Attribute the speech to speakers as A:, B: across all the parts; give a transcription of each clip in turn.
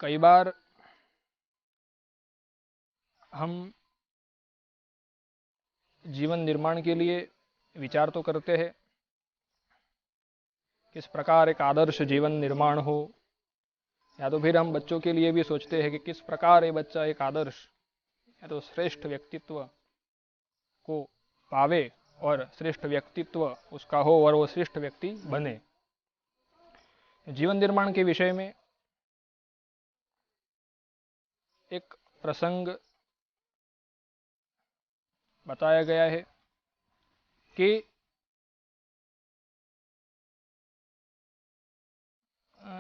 A: कई बार हम जीवन निर्माण के लिए विचार तो करते हैं, किस प्रकार एक आदर्श जीवन निर्माण हो, या तो फिर हम बच्चों के लिए भी सोचते हैं कि किस प्रकार ये बच्चा एक आदर्श या तो श्रेष्ठ व्यक्तित्व को पावे और श्रेष्ठ व्यक्तित्व उसका हो और वो श्रेष्ठ व्यक्ति बने। जीवन निर्माण के विषय में एक प्रसंग बताया गया है कि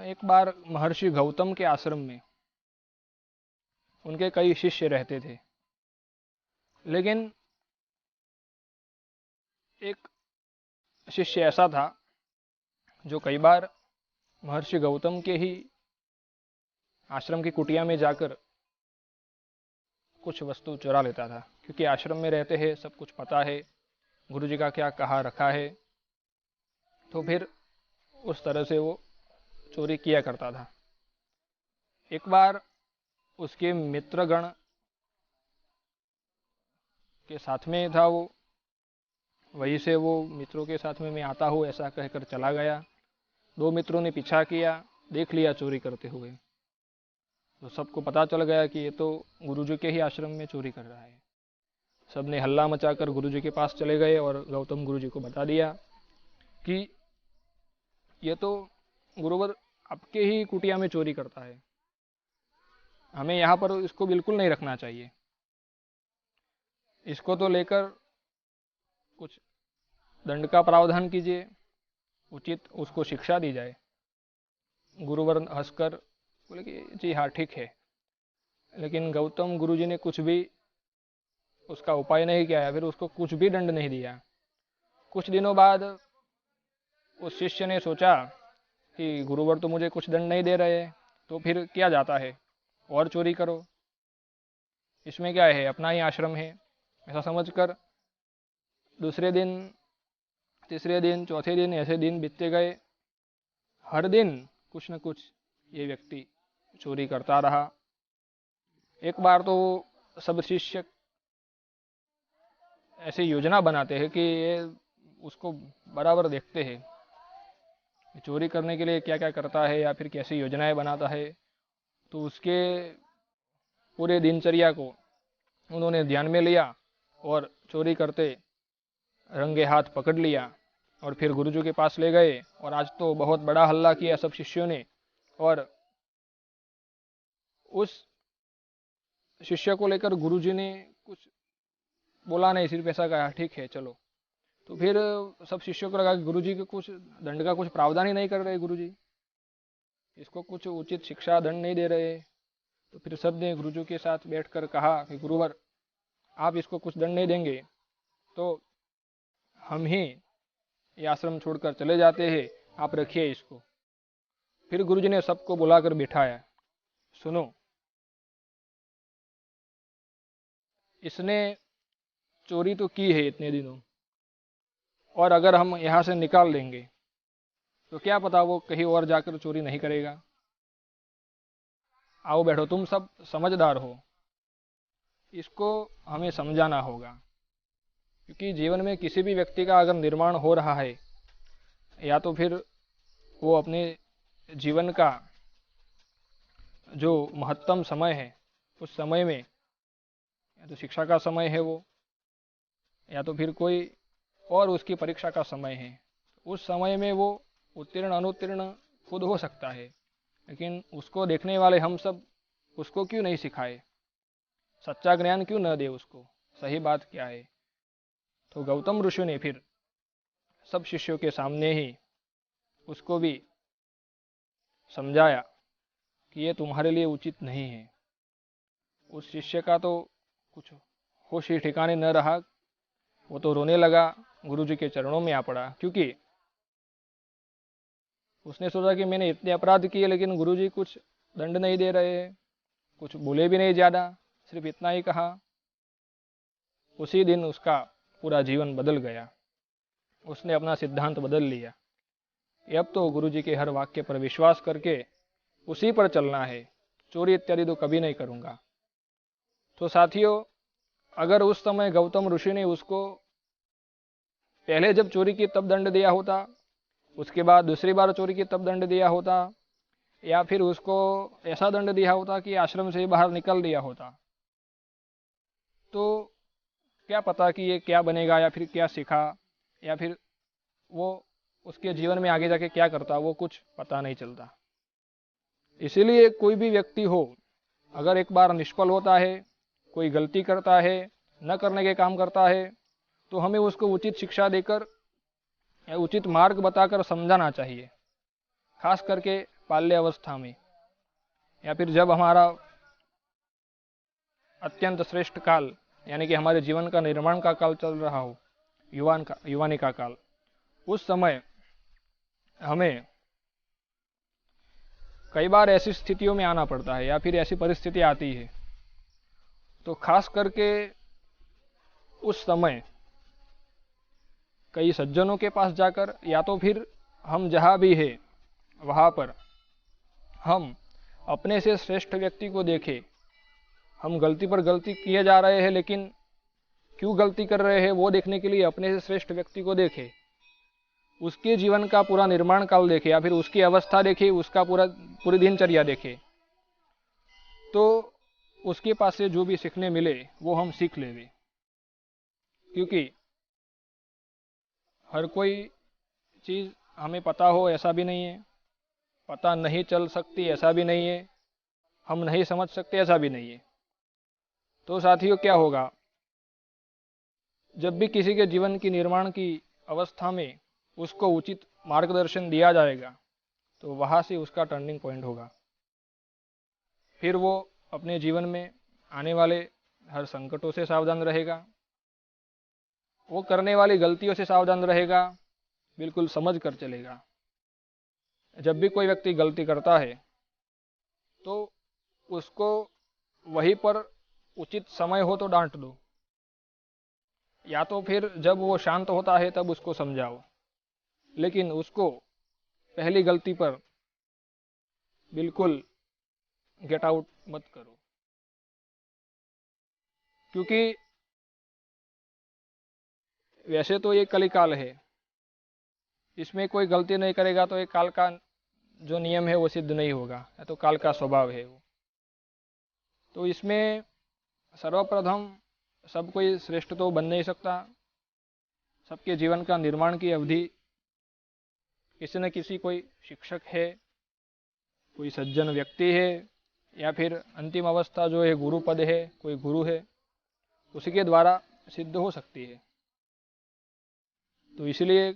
A: एक बार महर्षि गौतम के आश्रम में उनके कई शिष्य रहते थे, लेकिन एक शिष्य ऐसा था जो कई बार महर्षि गौतम के ही आश्रम की कुटिया में जाकर कुछ वस्तु चुरा लेता था, क्योंकि आश्रम में रहते हैं, सब कुछ पता है, गुरु जी का क्या कहा रखा है, तो फिर उस तरह से वो चोरी किया करता था। एक बार उसके मित्रगण के साथ में था वो, वहीं से वो मित्रों के साथ में मैं आता हूँ ऐसा कहकर चला गया। दो मित्रों ने पीछा किया, देख लिया चोरी करते हुए, तो सबको पता चल गया कि ये तो गुरुजी के ही आश्रम में चोरी कर रहा है। सबने हल्ला मचाकर गुरुजी के पास चले गए और गौतम गुरुजी को बता दिया कि ये तो गुरुवर आपके ही कुटिया में चोरी करता है, हमें यहाँ पर इसको बिल्कुल नहीं रखना चाहिए, इसको तो लेकर कुछ दंड का प्रावधान कीजिए, उचित उसको शिक्षा दी जाए। गुरुवर हंसकर बोले कि जी हाँ ठीक है, लेकिन गौतम गुरुजी ने कुछ भी उसका उपाय नहीं किया है, फिर उसको कुछ भी दंड नहीं दिया। कुछ दिनों बाद उस शिष्य ने सोचा कि गुरुवर तो मुझे कुछ दंड नहीं दे रहे, तो फिर क्या जाता है, और चोरी करो, इसमें क्या है, अपना ही आश्रम है, ऐसा समझकर दूसरे दिन, तीसरे दिन, चौथे दिन ऐसे दिन बीतते गए। हर दिन कुछ न कुछ ये व्यक्ति चोरी करता रहा। एक बार तो सब शिष्य ऐसी योजना बनाते हैं कि ये उसको बराबर देखते हैं, चोरी करने के लिए क्या क्या करता है या फिर कैसी योजनाएं बनाता है। तो उसके पूरे दिनचर्या को उन्होंने ध्यान में लिया और चोरी करते रंगे हाथ पकड़ लिया और फिर गुरुजी के पास ले गए। और आज तो बहुत बड़ा हल्ला किया सब शिष्यों ने, और उस शिष्य को लेकर गुरुजी ने कुछ बोला नहीं, सिर्फ ऐसा कहा ठीक है चलो। तो फिर सब शिष्यों को लगा कि गुरुजी के कुछ दंड का कुछ प्रावधान ही नहीं कर रहे, गुरुजी इसको कुछ उचित शिक्षा दंड नहीं दे रहे। तो फिर सब ने गुरुजी के साथ बैठकर कहा कि गुरुवर आप इसको कुछ दंड नहीं देंगे तो हम ही ये आश्रम छोड़कर चले जाते हैं, आप रखिए इसको। फिर गुरुजी ने सबको बुलाकर बिठाया, सुनो, इसने चोरी तो की है इतने दिनों, और अगर हम यहाँ से निकाल देंगे तो क्या पता वो कहीं और जाकर चोरी नहीं करेगा। आओ बैठो, तुम सब समझदार हो, इसको हमें समझाना होगा, क्योंकि जीवन में किसी भी व्यक्ति का अगर निर्माण हो रहा है, या तो फिर वो अपने जीवन का जो महत्तम समय है उस समय में, या तो शिक्षा का समय है वो, या तो फिर कोई और उसकी परीक्षा का समय है, उस समय में वो उत्तीर्ण अनुत्तीर्ण खुद हो सकता है, लेकिन उसको देखने वाले हम सब उसको क्यों नहीं सिखाए, सच्चा ज्ञान क्यों न दे उसको, सही बात क्या है। तो गौतम ऋषि ने फिर सब शिष्यों के सामने ही उसको भी समझाया कि ये तुम्हारे लिए उचित नहीं है। उस शिष्य का तो कुछ होश ही ठिकाने न रहा, वो तो रोने लगा, गुरुजी के चरणों में आ पड़ा, क्योंकि उसने सोचा कि मैंने इतने अपराध किए लेकिन गुरुजी कुछ दंड नहीं दे रहे हैं, कुछ बोले भी नहीं ज्यादा, सिर्फ इतना ही कहा। उसी दिन उसका पूरा जीवन बदल गया, उसने अपना सिद्धांत बदल लिया कि अब तो गुरुजी के हर वाक्य पर विश्वास करके उसी पर चलना है, चोरी इत्यादि तो कभी नहीं करूंगा। तो साथियों, अगर उस समय गौतम ऋषि ने उसको पहले जब चोरी की तब दंड दिया होता, उसके बाद दूसरी बार चोरी की तब दंड दिया होता, या फिर उसको ऐसा दंड दिया होता कि आश्रम से बाहर निकल दिया होता, तो क्या पता कि ये क्या बनेगा, या फिर क्या सीखा, या फिर वो उसके जीवन में आगे जाके क्या करता, वो कुछ पता नहीं चलता। इसीलिए कोई भी व्यक्ति हो, अगर एक बार निष्फल होता है, कोई गलती करता है, न करने के काम करता है, तो हमें उसको उचित शिक्षा देकर या उचित मार्ग बताकर समझाना चाहिए, खास करके बाल्य अवस्था में, या फिर जब हमारा अत्यंत श्रेष्ठ काल यानी कि हमारे जीवन का निर्माण का काल चल रहा हो, युवानी का काल, उस समय हमें कई बार ऐसी स्थितियों में आना पड़ता है या फिर ऐसी परिस्थिति आती है। तो खास करके उस समय कई सज्जनों के पास जाकर, या तो फिर हम जहाँ भी है वहाँ पर हम अपने से श्रेष्ठ व्यक्ति को देखें। हम गलती पर गलती किए जा रहे हैं, लेकिन क्यों गलती कर रहे हैं वो देखने के लिए अपने से श्रेष्ठ व्यक्ति को देखें, उसके जीवन का पूरा निर्माण काल देखे, या फिर उसकी अवस्था देखे, उसका पूरी दिनचर्या देखे, तो उसके पास से जो भी सीखने मिले वो हम सीख लेंगे। क्योंकि हर कोई चीज़ हमें पता हो ऐसा भी नहीं है, पता नहीं चल सकती ऐसा भी नहीं है, हम नहीं समझ सकते ऐसा भी नहीं है। तो साथियों, क्या होगा, जब भी किसी के जीवन की निर्माण की अवस्था में उसको उचित मार्गदर्शन दिया जाएगा, तो वहाँ से उसका टर्निंग पॉइंट होगा। फिर वो अपने जीवन में आने वाले हर संकटों से सावधान रहेगा, वो करने वाली गलतियों से सावधान रहेगा, बिल्कुल समझ कर चलेगा। जब भी कोई व्यक्ति गलती करता है तो उसको वहीं पर उचित समय हो तो डांट दो, या तो फिर जब वो शांत होता है तब उसको समझाओ, लेकिन उसको पहली गलती पर बिल्कुल गेट आउट मत करो। क्योंकि वैसे तो ये कलिकाल है, इसमें कोई गलती नहीं करेगा तो ये काल का जो नियम है वो सिद्ध नहीं होगा, या तो काल का स्वभाव है वो। तो इसमें सर्वप्रथम सब कोई श्रेष्ठ तो बन नहीं सकता। सबके जीवन का निर्माण की अवधि किसी न किसी कोई शिक्षक है, कोई सज्जन व्यक्ति है, या फिर अंतिम अवस्था जो है गुरु पद है, कोई गुरु है, उसी के द्वारा सिद्ध हो सकती है। तो इसलिए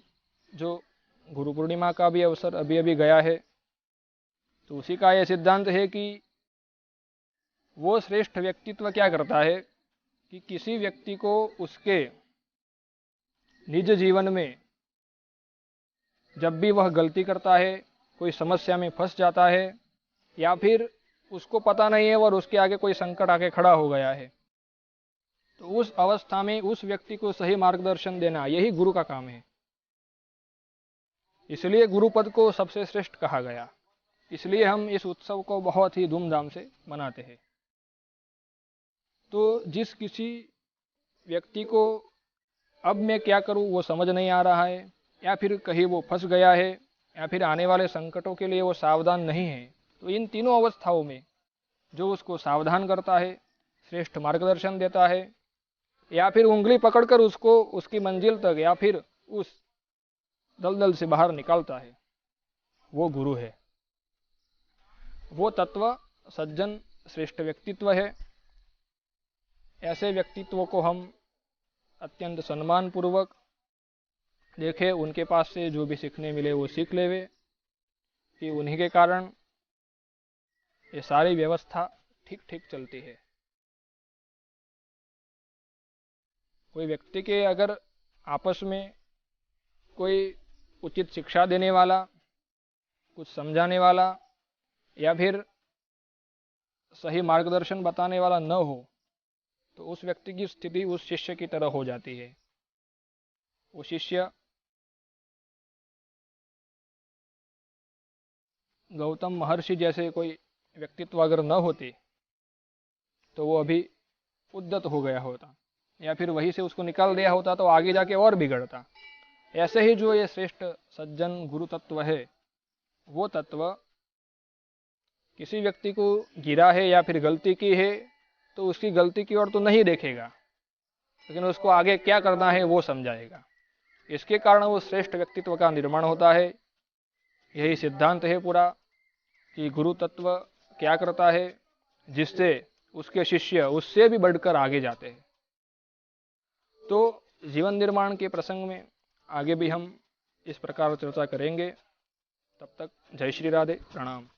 A: जो गुरु पूर्णिमा का भी अवसर अभी अभी गया है, तो उसी का यह सिद्धांत है कि वो श्रेष्ठ व्यक्तित्व क्या करता है कि किसी व्यक्ति को उसके निज जीवन में जब भी वह गलती करता है, कोई समस्या में फंस जाता है, या फिर उसको पता नहीं है और उसके आगे कोई संकट आके खड़ा हो गया है, तो उस अवस्था में उस व्यक्ति को सही मार्गदर्शन देना यही गुरु का काम है। इसलिए गुरु पद को सबसे श्रेष्ठ कहा गया। इसलिए हम इस उत्सव को बहुत ही धूमधाम से मनाते हैं। तो जिस किसी व्यक्ति को अब मैं क्या करूं वो समझ नहीं आ रहा है, या फिर कहीं वो फंस गया है, या फिर आने वाले संकटों के लिए वो सावधान नहीं है, तो इन तीनों अवस्थाओं में जो उसको सावधान करता है, श्रेष्ठ मार्गदर्शन देता है, या फिर उंगली पकड़कर उसको उसकी मंजिल तक या फिर उस दलदल से बाहर निकालता है, वो गुरु है। वो तत्व सज्जन श्रेष्ठ व्यक्तित्व है। ऐसे व्यक्तित्व को हम अत्यंत सम्मान पूर्वक देखे, उनके पास से जो भी सीखने मिले वो सीख लेवे, कि उन्हीं के कारण ये सारी व्यवस्था ठीक ठीक चलती है। कोई व्यक्ति के अगर आपस में कोई उचित शिक्षा देने वाला, कुछ समझाने वाला, या फिर सही मार्गदर्शन बताने वाला न हो, तो उस व्यक्ति की स्थिति उस शिष्य की तरह हो जाती है। वो शिष्य गौतम महर्षि जैसे कोई व्यक्तित्व अगर न होती तो वो अभी उद्यत हो गया होता, या फिर वहीं से उसको निकाल दिया होता तो आगे जाके और बिगड़ता। ऐसे ही जो ये श्रेष्ठ सज्जन गुरु तत्व है, वो तत्व किसी व्यक्ति को गिरा है या फिर गलती की है तो उसकी गलती की ओर तो नहीं देखेगा, लेकिन उसको आगे क्या करना है वो समझाएगा। इसके कारण वो श्रेष्ठ व्यक्तित्व का निर्माण होता है। यही सिद्धांत है पूरा कि गुरु तत्व क्या करता है, जिससे उसके शिष्य उससे भी बढ़कर आगे जाते हैं। तो जीवन निर्माण के प्रसंग में आगे भी हम इस प्रकार चर्चा करेंगे। तब तक जय श्री राधे, प्रणाम।